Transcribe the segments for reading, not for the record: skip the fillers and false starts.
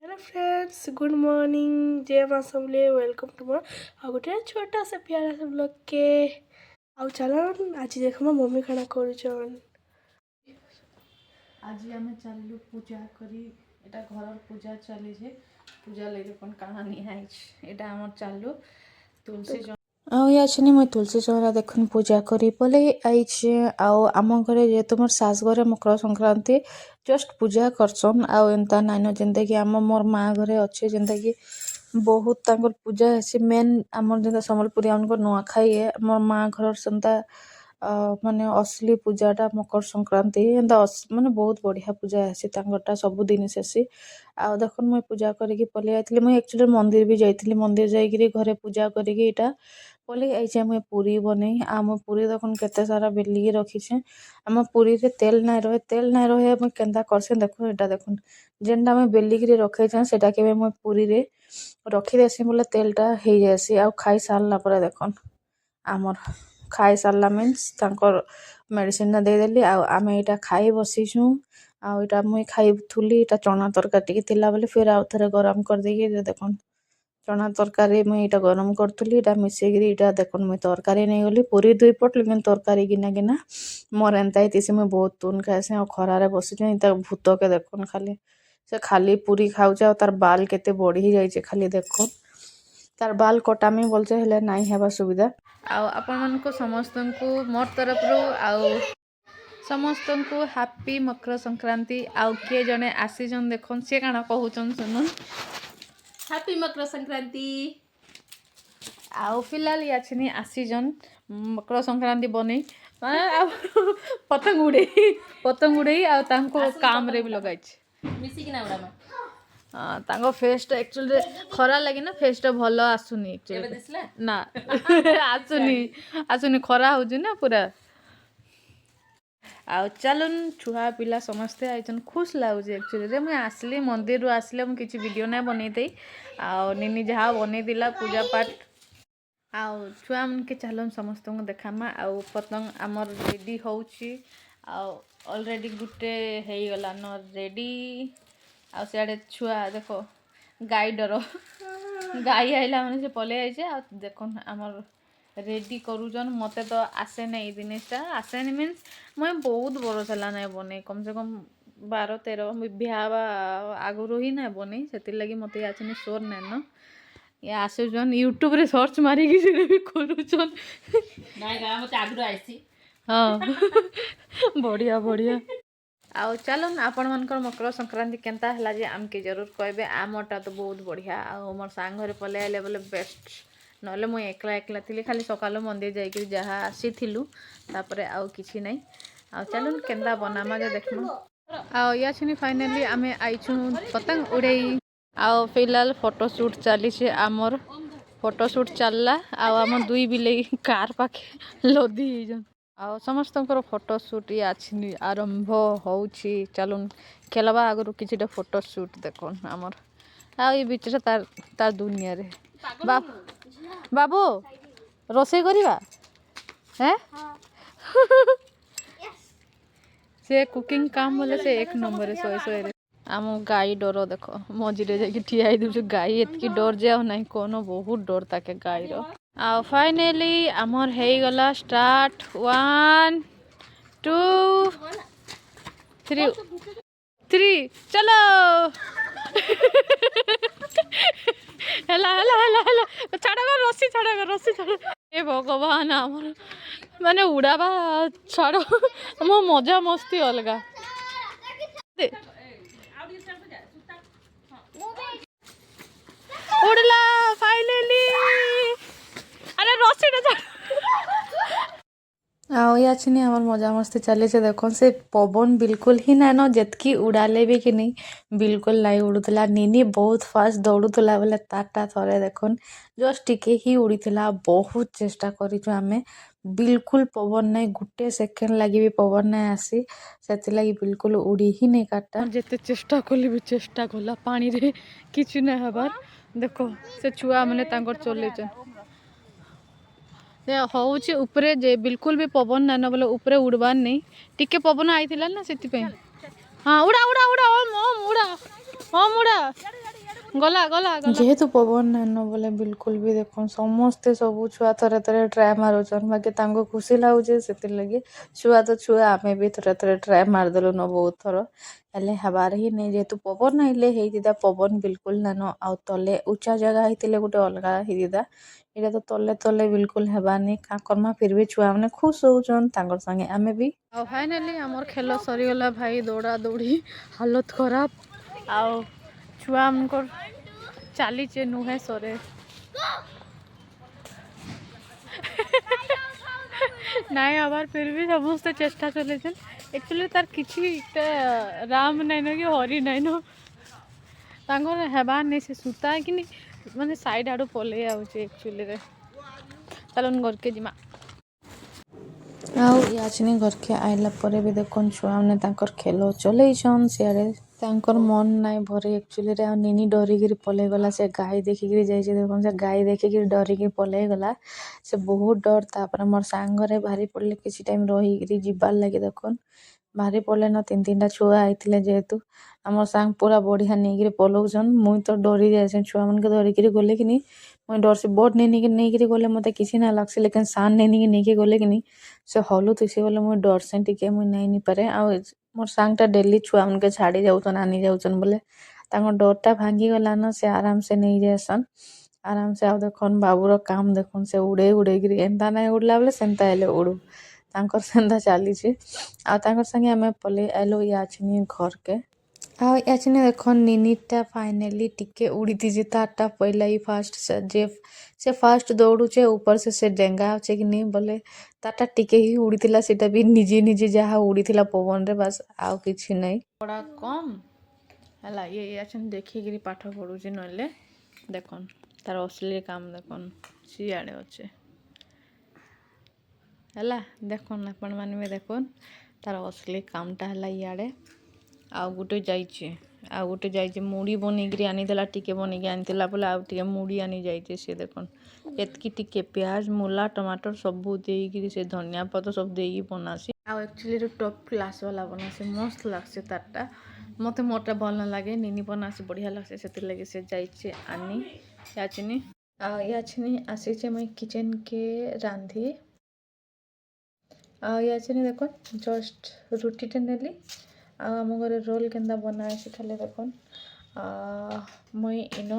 Hello friends, good morning, जय माँ समले। Welcome to मोर आ गोटे छोटा सा प्यारा सब लोग के आउ चलो आज देखमा मम्मी खाना करूछन। आज आम चलू पूजा करी एटा घर पूजा चली जे पूजा लगे कौन काना निहाई एटा आम चलू तुलसी आछनी मुई तुलसी चौरा देखुन पूजा करी बोले आइछे आम घरे जेहेतु मोर सास घरे मकर संक्रांति जस्ट पूजा करसन आउ एंता नाइनो जेंता कि आम मोर माँ घरे अच्छे जेंता कि बहुत तांकर पूजा है मेन आमर जेंता संबलपुरी आमको नुआखाई है मोर माँ घर सेंता माने असली पूजाटा मकर संक्रांति एंता माने बहुत बढ़िया पूजा है तांकरटा सब दिन सेसी आ देखुन मुई पूजा करिकी पले आइतली मुई एक्चुअली मंदिर भी जाइतली मंदिर जाइकिरी घरे पूजा करिकी एटा पले आइछे मुई पूरी बनै आम पूरी देखुन केते सारा बेलिकी रखिछे आम पूरी रे तेल नाइ रहे मुई केनता करसे देखुन एटा देखुन जेनटा मुई बेलिकी रखैछे सेटा केबे मुई पूरी रे रखी देसी बोले तेलटा हेइ जासी आ खाई सारला परे देखुन आमर खाई सारला मीन्स तांकर मेडिसिन दे देली आमे एटा खाई बसिछु आ एटा मुई खाइथुली एटा चना तरकारी टिके थिला बोले फिर आउ थरे गरम कर देकी देखुन चना तरकारी मुई एटा गरम करथुली एटा मिसेगिरी एटा देखुन मुई तरकारी नहीं गली पूरी दुई पट लेकिन तरकारी गिना गिना मोर एंता हितिसे मुई बहुत तुन खाएसे आ खरारे बसिछु एंता भूत के देखुन खाली से खाली पूरी खाउचे आ तार बाल केते बढ़ी जाइछे खाली देखुन तार बाल कटामी बोलचे हेले नाइ हेबा सुविधा आपण मानको समस्तनकु मोर तरफरु समस्तनकु हैप्पी मकर संक्रांति आउ किए जने आसीजन देखुन से काना कहउचन सुनुन हैप्पी मकर संक्रांति। आउ फिलहाल याछनी आसीजन मकर संक्रांति बने पतंग उड़े आ तांको काम रे भी लगाइछ मिसी किना उड़ामा तांको फेसटा एक्चुअली खरा लगे ना फेसटा भलो आसुनी एक्चुअली दिसला ना आसुनी खरा होउछ ना पूरा आ चलन छुआ पिला समस्ते आइछन खुश लाଗୁଛି एक्चुअली रे मैं आसली मंदिर रु आसले हम किछि वीडियो ना बनै दे आ निनी जहा बनै दिला पूजा पाठ आ छुआ मन के चलन समस्त को देखामा आ पतंग आमर रेडी होउछि आ ऑलरेडी गुटे हेइ गला न रेडी आ सियाडे छुआ देखो गाई डर गाई आइला माने से पले आइछे आ देखन आमर रेडी करूजन मते तो आसे नहीं जिनिसटा आसे नहीं मीन्स मैं बहुत बरस है ना बने कम से कम 12-13 बिहावा आगुरी ही ना बने से लगी मत आसनी सोर नाइन न ये आसुचन यूट्यूब रे सर्च मारिकी से भी करूचन हाँ बढ़िया बढ़िया आउ चलन आपण मनकर मकर संक्रांति केनता हला जे आमके जरूर कहबे आमटा तो बहुत बढ़िया आ मोर सांग घरे पले आले बोले बेस्ट नले मुई एकला एकला थी खाली सकाल मंदिर जाइक जहाँ आसीलु तापर आउ किछि नहीं आ चलन केनता बनामा जे देखनु आ याछनी फाइनली आमे आइछु पतंग उड़ेई आ फिलहाल फोटोशूट चली छे आमर फोटोशूट चलला आ आम दुई बिले कार पाखे लदी जन आ समस्त फोटोशूट याछनी आरंभ होउछि चलन खेलबा आगरु किछिटा फोटोशूट देखन आमर आ ई बीच तार दुनिया रे बाबू रोसे करिबा हैं से कुकिंग काम बोले से एक नंबर सोए रे आम गाई डर देख मझे जाकि ठिया दूसरे गाई एतकी डर जाओ ना कोनो बहुत डर ताके गाई रो आ फाइनली आमर हे गला स्टार्ट 1 2 3 चलो हेला हेला हेला हेला रस्सी छाड़ ए भगवान आमर माने उड़ाबा छाड़ मो मजा मस्ती अलगा उड़ला फाइनली अरे रस्सी आछनी आमर मजा मस्ती चली से देखो से पवन बिल्कुल ही ना न जेतकी उड़ाले भी कि नहीं बिल्कुल नहीं उड़ूला निनी बहुत फास्ट दौड़ूला बोले तारटा थरे देखन जस्ट टिके ही उड़ीला बहुत चेष्टा करिछु आमे बिल्कुल पवन नहीं गुटे सेकेंड लगी भी पवन नहीं आसी से लगी बिल्कुल उड़ी ही नहीं काटा जेते चेष्टा कली भी चेष्टा कला पानी रे किछु नहीं हबार देखो से छुआ माने तांकर चले हूँ उपरे जे बिल्कुल भी पवन ना न बोले उपरे उड़बार नहीं टिके पवन आई ना से हाँ उड़ा उड़ा उड़ा ओम ओम उड़ा ओम उड़ा गला गला गला जेहेतु पवन नाइन बोले बिल्कुल भी देखो समस्ते सब छुआ थरे थरे ट्राए मारुछन बाकी तांको खुशी लाଗୁଛେ ସେଥିଲାଗି छुआ तो छुआ आमे भी थरे थरे ट्राए मारदेलु न बहुत थर हेले हबार ही नहीं जेहेतु पवन आइले ହେଇदिदा पवन बिल्कुल नानो आउ तले उच्चा जगह ହେଇଥିଲେ ଗୋଟେ ଅଲଗା ହେଇदिदा ଏଇଟା ତ ତଲେ ତଲେ बिल्कुल ହେବାନି का करमा फिर भी छुआ माने खुश होउछन तांकर संगे आमे भी ଆଉ फाइनाली हमर खेल सरीगला भाई दौड़ा दौड़ी हालत खराब आउ छुआ हमको चलीचे नुहे सरे नाई आबार फिर भी समस्त चेष्टा चले एक्चुअली तार किसी राम नाइन कि हरि नाइन हेबार नहीं से सूता है कि नहीं माने साइड आड़ू पलि आउचे एक्चुअली रे चलन घर के जिमा आउ याचनी घर के आइला परे भी देखन छुआ माने तांकर खेल चलैछन सियारे तांकर मन नाइ भरे एक्चुअली रे निनी डरिगिरी पलै गला से गाय देखिगिरी जाइछे देखन से गाय देखिगिरी डरिगिरी पलै गला से बहुत डर तापर मोर सांगरे भारी पड़ले किछि टाइम रहिगिरी जिबार लागि देखन भारी पड़ले न तीन तीनटा छुआ आइथिले जेहेतु हमर सांग पूरा बढ़िया नेगिरी पलौछन मुई तो डरी जाइछन छुआ मानके धरिकिरी गले किनी मुई डर से बोट नेगिरी गले मते किछि ना लागसे लेकिन सान नेगी गले किनी से हलु तुसी बोले मुई डर से टिके मुई नाइ नि पारे आ मोर सांगटा डेली छुआ मानके छाड़ी जाउछन आनी जाउछन बोले तांको डरटा भांगी गला न से आराम से नहीं जासन आराम से आउ देखन बाबूर काम देखन से उड़े उड़ेगिरी एंता नाइ उड़ला बोले सेंता हेले उड़ू तांकर सेंता चलीछे आ तांकर संगे आमे पले आइलो याचनी घर के आ याचनी देखन निनीटा फाइनली टिके उड़ी थी तारटा पहला ही फास्ट से फास्ट दौड़ुचे ऊपर से डेंगा होचे कि नहीं बोले तारटा टिके ही उड़ी थिला सेटा भी निजे निजे जहा उड़ी थिला पवन रे बस आउ किछि नहीं बड़ा कम हला ये याचनी देखिगिरी पाठ पढुचे नले देखन तार असली काम देखन सियाड़े अच्छे है देखन आपण मैंने भी देखन तार असली कामटा है इे आउ गोटे जाइए मुड़ी बनईकि आनीला टिके बनईकि आनीला बोले आउ टे मुड़ी आनी जाइए सी देखन एतकी टिके प्याज मूला टमाटर सबू देकी से धनिया पत्र सब देकी बनासी आउ एक्चुअली टॉप क्लास वाला बनासी मस्त लगसे तारटा मत मोटा भल न लगे निनी बनासी बढ़िया लगसे से लगे से जाइए आनी याचनी याचनी आसीचे मुई किचन के रांधी याचनी देखो जस्ट रुटीटे नेली आम घरे रोल केन्दा बना शिखाले देखन मुई इनो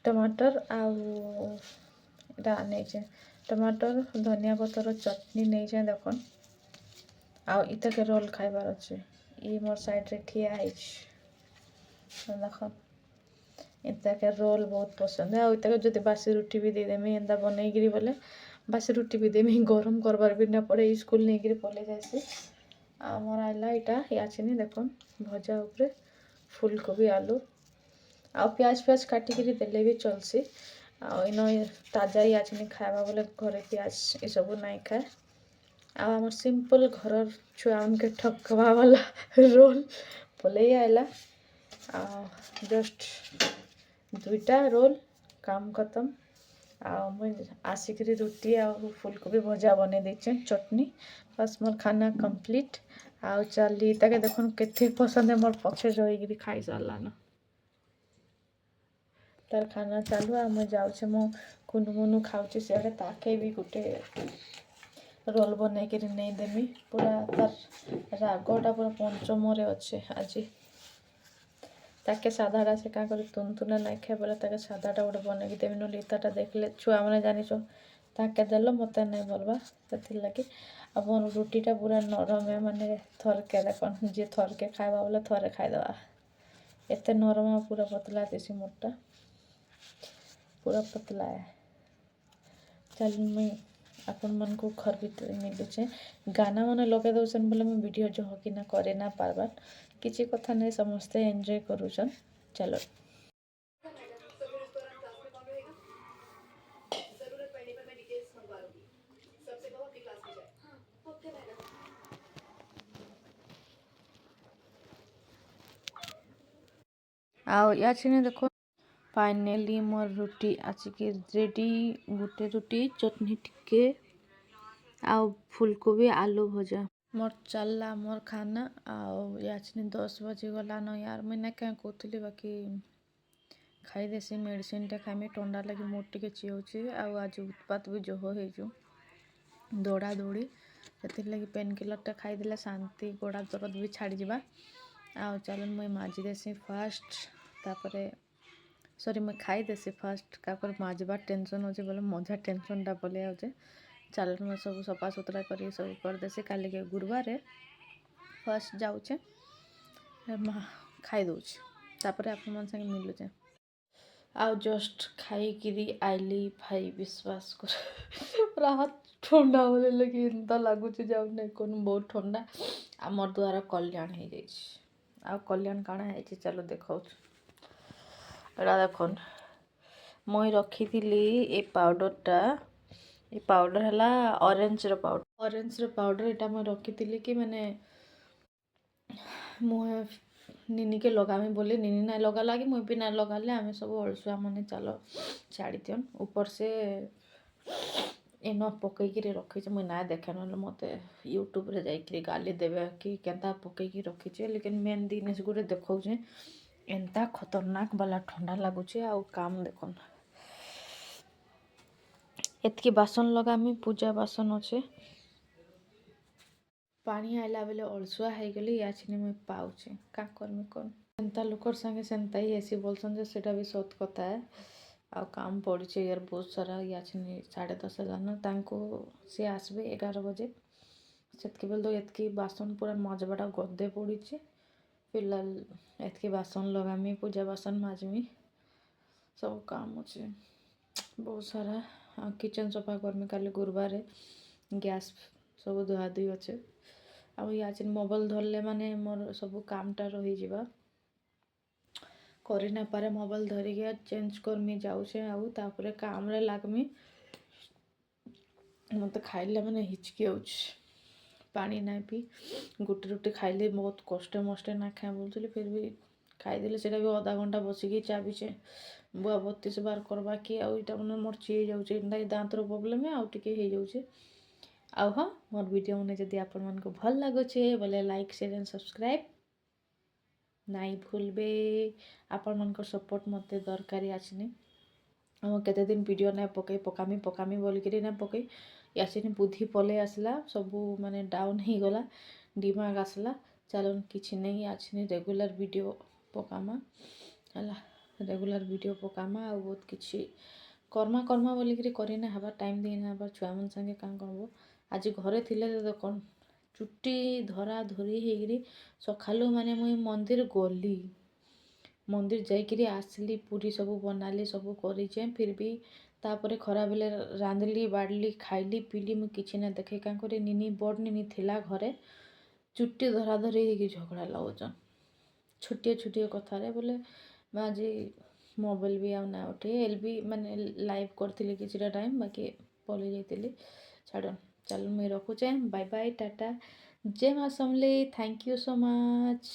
टमाटर आटा नहीं टमाटर धनिया पतर चटनी नहीं देखन आता के रोल खाइबार अच्छे ये मोर साइड रे ठिया देखन इता के रोल बहुत पसंद है आता के जो बासी रुटी भी देदेमी एंता बनईकि बोले बासी रुटी भी देमी गरम करबार भी ना पड़े स्कूल नहीं पलि जासी आमर आइला इटा याचनी देखन भजा उपरे फूलकोबी आलू आ प्याज प्याज काटिकी देले भी चलसी इन ताजा याचनी खावा बोले घरे प्याज ये सब नहीं खाए आम सिंपल घर छुआ उनके ठकवा वाला रोल बोले आइला जस्ट दुईटा रोल काम खत्म आसिक रुटी आ फूलकोबी भजा बने देचे चटनी बस मोर खाना कंप्लीट आउ चली ताके देखन केते पसंद है मोर पछे रहीकि खाई सारलान तार खाना चालू आ मैं जाऊे मो कुनु मुनु खाऊे सियाड़े ताके भी गोटे रोल बनईकि नहीं देमी पूरा तार रागटा पूरा पंचम अच्छे आज ताके साधाटा से क्या कर तुनतुना नहीं खाए बोले ताके साधाटा गोटे बनईकि देवी ना इताटा देखले छुआ मैंने जानिच ताके देल मत नहीं भलवा से लगे अब मोर रुटीटा पूरा नरम है माने थरके देखन जी थरके खाइबा बोले थरे खाईदवा एत नरम पूरा पतला देसी मोटा पूरा पतला है चल मुई अपन मन को घर भीतर मिलुचे गाना मन लगे दौन बोले मुझे वीडियो जो कि ना करे ना पार्बार किसी कथा नहीं समस्ते एंजॉय करूछन चलो आओ याचने देखो फाइनली मोर रुटी आसिक रेडी गोटे रुटी चटनी टिके आउ फूलकोबी आलू भजा मोर चलला मोर खाना आउ याचनी 10 बजे गलान यार मैंने क्या कहती बाकी खाईदेसी मेडिसिन टा खाइमी ठंडा लगी मोर टे चिउची आज उत्पात भी जोह हो दौड़ा दौड़ी से लगी पेन किलर खाईदे शांति गोड़ा दर्द भी छाड़ जा आउ चल मुई माजी देसी फास्ट तापरे सॉरी मुई खाई देसी फास्ट तापर माजबार टेंशन अच्छे बोले मजा टेंशन टा पलि आउचे चल मुई सब सफा सुतरा कर सब करदेसी काली के गुरुवार फास्ट जाऊचे खाई दौचे तापर आप मन संगे मिलुचे आउ जस्ट खाई आइली भाई विश्वास कर राहत ठंडा बोले लगे एंता लगुच जाऊ नहीं कौन बहुत ठंडा आमर द्वारा कल्याण हो जाए आ कल्याण काଣା है चलो देखा एटा देखन मुई रखी ए पाउडरटा ये पाउडर है ऑरेंज रो पाउडर एटा मुई रखी कि मैंने मुहे निनी के लगामी बोली निनी ना लगा लगी मुई भी ना लगाले आम सब अलसुआ मैंने चलो छाड़ी दियन ऊपर से एन पकईकि रखी मुई ना देखे ना मत यूट्यूब रे जाइए गाली देवे कि केन्ता पकईकि रखी लेकिन मेन जिनिस गुटे देखौचे एंता खतरनाक वाला ठंडा लगुचे आउ काम देखन एतकी बासन लगामी पूजा बासन अच्छे पानी आइला बेले अलसुआ हो गली याचनी मुई पाऊचे का करमी कौन सेंता लोकर संगे सेंता ही ऐसी बोलसन जे सेटा भी सत कथा है आ काम पड़े यार बहुत सारा याचनी 10:30 हेलान तांको सी आसबे 11 बजे सेतके बेल तो एतकी बासन पूरा मजबाटा गदे पड़ी फिलहाल एतकी बासन लगामी पूजा बासन माजमी सब काम अच्छे बहुत सारा किचन सफा करमी काली गुरुवार गैस सब धुआ धुई अच्छे आज मोबाइल धरले माने मोर सब कामटा रही जावा करी ना पारे मोबाइल धरिकी चेंज करमी जाऊचे आउ तापरे काम रे लागमी मत खाइले माने हिचकी आउछ पानी ना पी गुटी रुटी खाइले बहुत कष्टे मष्टे ना खाए बोलते फिर भी खाईदे से भी आधा घंटा बसिकी चाबीचे बुआ 32 बार करवा कि आईटा मैंने मोर ची जाऊे दाँतर प्रोब्लेम आउ टे हो जाऊे आउ हाँ मोर वीडियो मैंने जदि आपण मन को भल लगुचे बोले लाइक शेयर एंड सब्सक्राइब नाई भूलबे आपण मन को सपोर्ट मत दरकारी आछनी हम केते दिन वीडियो ना पकामी बोलिकी ना पकई यासिनी बुद्धि पले आसला सबू माने डाउन हो गला दिमाग आसला चलन किछि नहीं आछनी रेगुलर वीडियो पकामा हला रेगुलर वीडियो पकामा आ बहुत किछि कर्मा बोलिकी करना हवा टाइम देना हवा छुआ मन संगे काम करबो आज घरे थिले तो कौन चुट्टी धरा धरी होगी सकालू माने मुई मंदिर गली मंदिर जाइकरी आसली पूरी सब बनाली सब करेचे फिर भी तापर खरा बेले रांधली बाड़ली खाइली पीली मुई किछि ना देखे क्या करे निनी बड़ निनी थिला घरे चुट्टी धरा धरी होगी झगड़ा लगुचन छोटिया कथारे बोले आज मोबाइल भी आना उठे एल भी माने लाइव करथिले किछिटा टाइम बाकी पलि जाइतिली छाड़ चल मुई रखुचे बाय बाय टाटा जय माँ समले थैंक यू सो मच।